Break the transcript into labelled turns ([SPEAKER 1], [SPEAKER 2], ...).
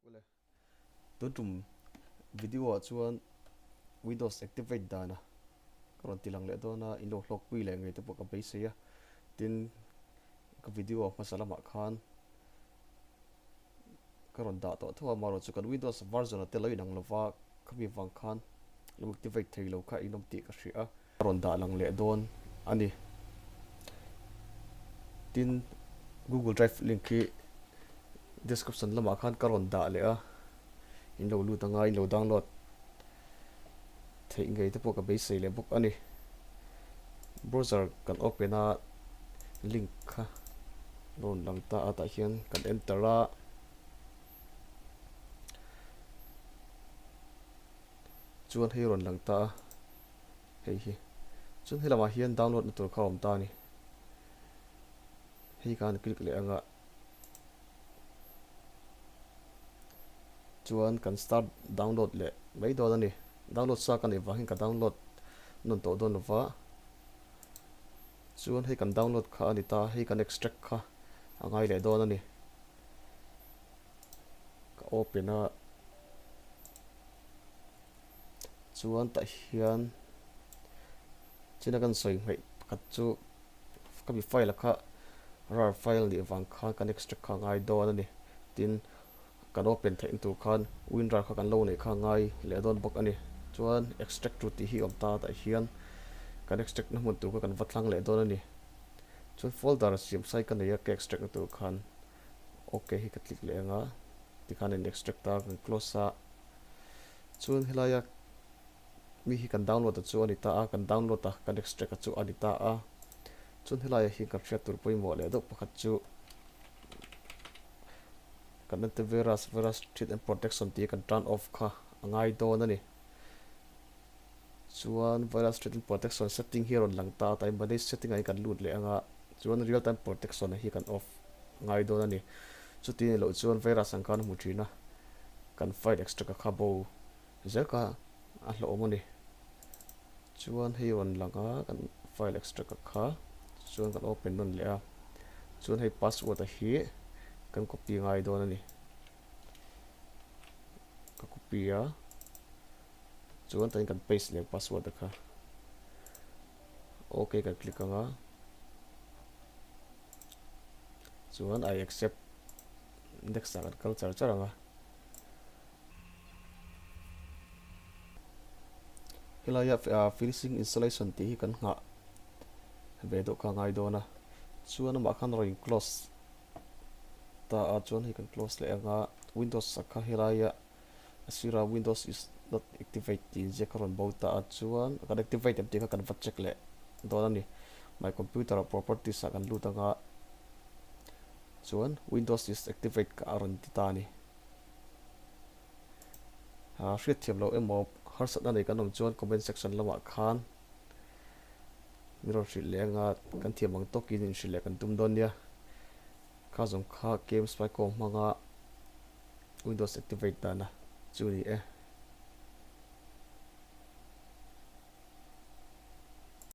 [SPEAKER 1] Ule tutum video chuan Windows activate dana karon tilang le dona in lo hlok pui le ngai te pok a base ya tin ka video masalama khan karon da to thwa maro chu kan Windows version te loi nang lova khabi wang khan lo activate thei lo kha inom ti ka hria karon da lang le don ani tin Google Drive link ki description lama khan karon da le a in lo lu tanga in lo download thei ngai te pok a base le book ani browser kan open a link kha ron lang ta ata hian kan enter a chuan hei ron lang ta hei hi chuan helama hian download na tur kha om ta ni hei kan click le anga chuan kan start download le mai do ani download sa kan ewa hin ka download non to don wa chuan hei kan download kha ani ta hei kan extract kha angai le don ani ka open a chuan ta hian china kan soi mai khat chu ka bi file kha rar file ni wang kha kan extract kha ngai don ani tin kan open thei tu khan winrar kha kan lo nei kha ngai le don bok ani chuan extract tu ti hi om ta ta hian kan extract na mun tu ka kan vatlang le don ani chuan folder sim sai kan ya ka extract na tu khan okay hi ka click le anga ti khan in extract ta kan close a chuan helaya mi hi kan download ta chu ani ta a kan download ta kan extract chu ani ta a chuan helaya hi ka hria tur poi mo le do pakhat chu kan antivirus threat and protection ti kan turn off kha angai don ani chuan virus threat and protection setting here on lang ta tai bani setting ai kan lut le anga chuan real time protection hi kan off ngai don ani chu ti lo chuan virus ang kan mu thina kan file extra ka kha bo zeka a hlo moni chuan hei on langa kan file extra ka kha chuan kan open non le a chuan hei password a hi kan copy ngai don ani ka copy a chuan tan kan paste le password kha okay kan click anga chuan I accept next kan culture charanga hilaya finishing installation ti kan nga ve do ka ngai dona chuan ma khan ro close ta a chuan hi kan close le anga Windows sakha hilaya asira Windows is not activated je karon bauta a chuan kan activate am ti ka kan vat check le don ani my computer properties kan lut anga chuan Windows is activate ka aron ti ta ni hriat thiam lo emo har sat na nei kan om chuan comment section lama khan miro hri le anga kan thiamang tokin in hri le kan tum don nia kha zong kha KMSPICO Hmanga Windows activate dana chu ni e